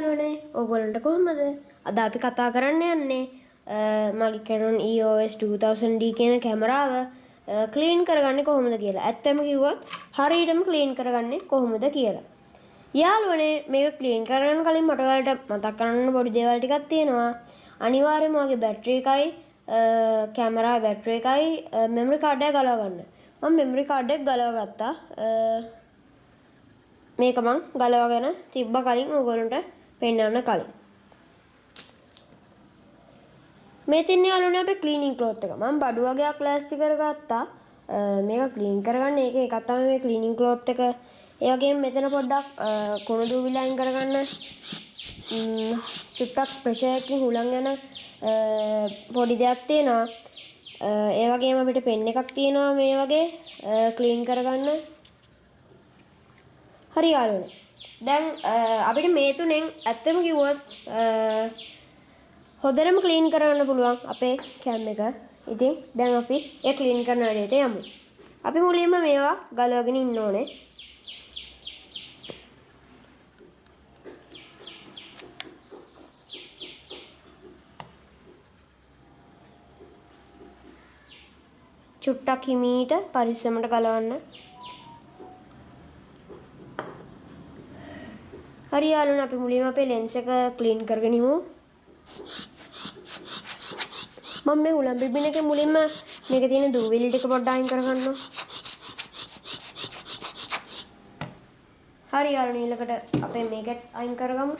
යාළුවනේ ඕගොල්ලන්ට කොහොමද? අද අපි කතා කරන්න යන්නේ මගේ Canon EOS 2000D කියන කැමරාව ක්ලීන් කරගන්නේ කොහොමද කියලා. ඇත්තම කිව්වොත් හරියටම ක්ලීන් කරගන්නේ කොහොමද කියලා. යාළුවනේ මේක ක්ලීන් කරගන්න කලින් මට ඔයාලට මතක් කරන්න පොඩි දේවල් ටිකක් තියෙනවා. අනිවාර්යයෙන්ම මගේ බැටරි එකයි කැමරා බැටරි එකයි මෙමරි කාඩ් එක ගලව ගන්න. මම මෙමරි කාඩ් එක ගලව ගත්තා. මේක මං ගලවගෙන තිබ්බ කලින් ඕගොල්ලන්ට පෙන්නන්න කලින්. මේ තින්නේ යාළුවනේ අපේ ක්ලීනින් ක්ලොත් එක. මම බඩු වගේක් ලෑස්ති කරගත්තා. මේක ක්ලීන් කරගන්න එකක් තමයි මේ ක්ලීනින් ක්ලොත් එක. ඒ වගේම මෙතන පොඩ්ඩක් කුණු දූවිලි අයින් කරගන්න චුට්ටක් ප්‍රෙෂර් එකකින් හුලං යන පොඩි දෙයක් තියෙනවා. ඒ වගේම අපිට පෙන් එකක් තියෙනවා මේ වගේ ක්ලීන් කරගන්න. හරි යාළුවනේ. දැන් අපිට මේ තුනෙන් ඇත්තම කිව්වොත් හොඳටම ක්ලීන් කරන්න පුළුවන් අපේ කැම් එක. ඉතින් දැන් අපි ඒ ක්ලීන් කරන වැඩේට යමු. අපි මුලින්ම මේවා ගලවගෙන ඉන්න ඕනේ. චුට්ටක් හිමීට පරිස්සමට ගලවන්න. හරි යාළුවනේ අපි මුලින්ම අපේ ලෙන්ස් එක ක්ලීන් කරගෙන ඉමු. මම මේ උලම් බිබින එකේ මුලින්ම මේකේ තියෙන දූවිලි ටික පොඩ්ඩක් අයින් කරගන්නවා. හරි යාළුවනේ ඊළඟට අපේ මේකත් අයින් කරගමු.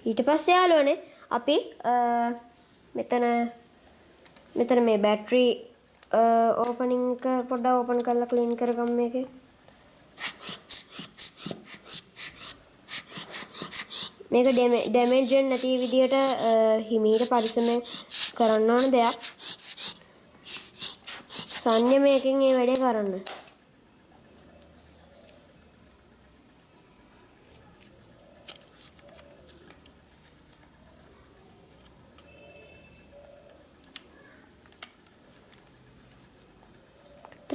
ඊට පස්සේ යාළුවනේ අපි මෙතන මේ බැටරි ඕපනින් එක පොඩ්ඩක් ඕපන් කරලා ක්ලීන් කරගමු මේකේ. මේක ඩැමේජ් වෙන්නේ නැති විදිහට හිමීට පරිස්සම කරන්න ඕන දෙයක්. සංයමයෙන් මේ වැඩේ කරන්න.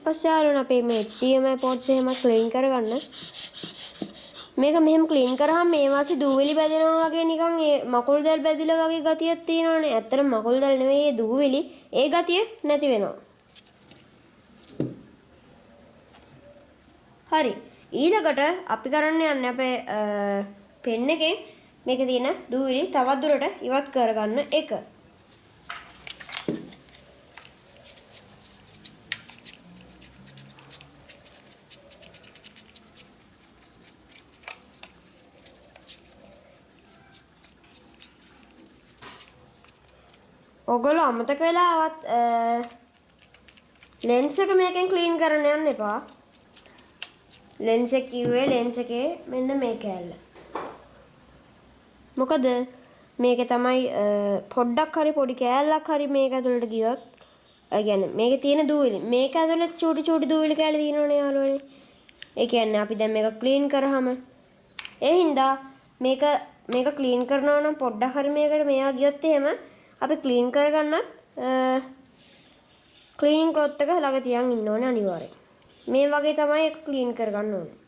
පස්සේ යාළුවනේ අපි මේ HDMI ports එහෙම ක්ලීන් කරගන්න. මේක මෙහෙම ක්ලීන් කරාම මේ වාසේ දූවිලි බැදෙනවා වගේ නිකන් ඒ මකුළු දැල් බැදිලා වගේ ගතියක් තියෙනවානේ. ඇත්තටම මකුළු දැල් නෙවෙයි ඒ දූවිලි. ඒ ගතිය නැති වෙනවා. හරි. ඊළඟට අපි කරන්න යන්නේ අපේ පෙන් එකෙන් මේකේ තියෙන දූවිලි තවත් දුරට ඉවත් කරගන්න එක. ඔයගොල්ලෝ අමතක වෙලාවත් ලෙන්ස් එක මේකෙන් ක්ලීන් කරන්න යන්න එපා. ලෙන්ස් එක කිව්වේ ලෙන්ස් එකේ මෙන්න මේ කෑල්ල. මොකද මේකේ තමයි පොඩ්ඩක් හරි පොඩි කෑල්ලක් හරි මේක ඇතුළට ගියොත් يعني මේකේ තියෙන දූවිලි මේක ඇතුළේ චූටි දූවිලි කෑලි තියෙනවනේ යාළුවනේ. ඒ කියන්නේ අපි දැන් මේක ක්ලීන් කරාම ඒ හින්දා මේක ක්ලීන් කරනවා නම් පොඩ්ඩක් හරි මේකට මෙයා ගියොත් එහෙම අපි ක්ලීන් කරගන්නත් ක්ලීනින් ක්ලොත් එක ළඟ තියන් ඉන්න ඕනේ අනිවාර්යෙන්. මේ වගේ තමයි ඒක ක්ලීන් කරගන්න ඕනේ.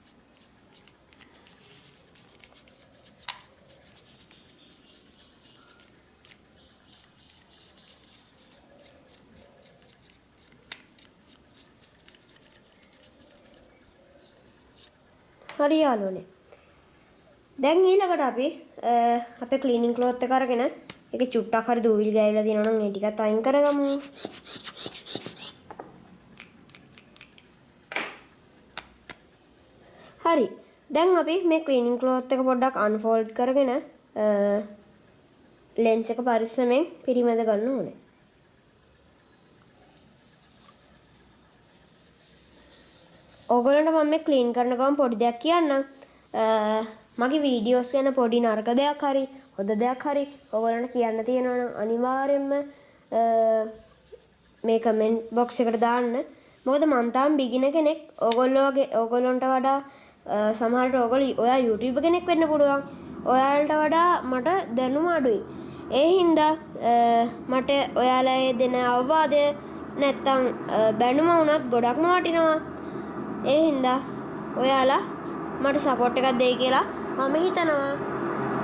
හරි යාළුවනේ. දැන් ඊළඟට අපි අපේ ක්ලීනින් ක්ලොත් එක අරගෙන ඒකේ චුට්ටක් හරි දූවිලි ගෑවිලා තියෙනවා නම් ඒ ටිකත් අයින් කරගමු. හරි. දැන් අපි මේ ක්ලීනින් ක්ලොත් එක පොඩ්ඩක් අන්ෆෝල්ඩ් කරගෙන ලෙන්ස් එක පරිස්සමෙන් පිරිමැද ගන්න ඕනේ. ඕගොල්ලන්ට මම මේ ක්ලීන් කරන ගමන් පොඩි දෙයක් කියන්නම්. මගේ වීඩියෝස් ගැන පොඩි නරක දෙයක් හරි හොඳ දෙයක් හරි ඔයගොල්ලන්ට කියන්න තියෙනවා නම් අනිවාර්යයෙන්ම මේ කමෙන්ට් බොක්ස් එකට දාන්න. මොකද මං තාම බිගිනර් කෙනෙක්. ඕගොල්ලන්ට වඩා සමහරට ඔයා YouTube කෙනෙක් වෙන්න පුළුවන්. ඔයාලට වඩා මට දැනුම අඩුයි. ඒ හින්දා මට ඔයාලා දෙන අවවාදය නැත්තම් බැනුම වුණත් ගොඩක්ම වටිනවා. ඒ හින්දා ඔයාලා මට සපෝට් එකක් දෙයි කියලා මම හිතනවා.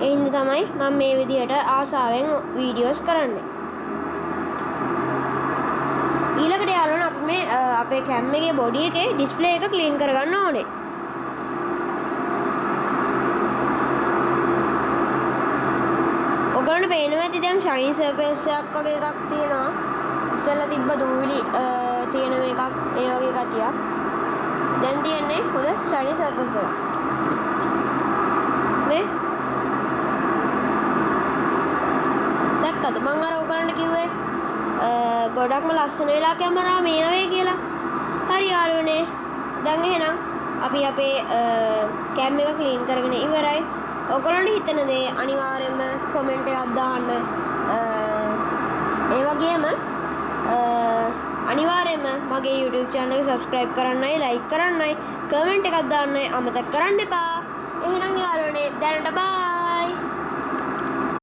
ඒ හින්දා තමයි මම මේ විදිහට ආසාවෙන් වීඩියෝස් කරන්නේ. ඊළඟට යාළුවනේ අපි මේ අපේ කැම් එකේ බොඩි එකේ ඩිස්ප්ලේ එක ක්ලීන් කරගන්න ඕනේ. ඔයගොල්ලන්ට පේනවා ඇති දැන් ෂයින් සර්ෆේස් එකක් වගේ එකක් තියෙනවා. ඉස්සෙල්ලා තිබ්බ දූවිලි තියෙන මේකක් ඒ වගේ ගතියක්. දැන් තියෙන්නේ හොඳ ෂයින් සර්ෆේස් එකක්. නේ? දැක්කද මම අර ඔයගොල්ලන්ට කිව්වේ ගොඩක්ම ලස්සන වෙලා කැමරා මේනවේ කියලා. හරි යාළුවනේ. දැන් එහෙනම් අපි අපේ කැම් එක ක්ලීන් කරගෙන ඉවරයි. ඔයගොල්ලන්ට හිතන දේ අනිවාර්යයෙන්ම කමෙන්ට් එකක් දාන්න. ඒ වගේම අනිවාර්යයෙන්ම මගේ YouTube channel එක subscribe කරන්නයි, like කරන්නයි, comment එකක් දාන්නයි අමතක කරන්න එපා. එහෙනම් යාළුවනේ දැනට බයි.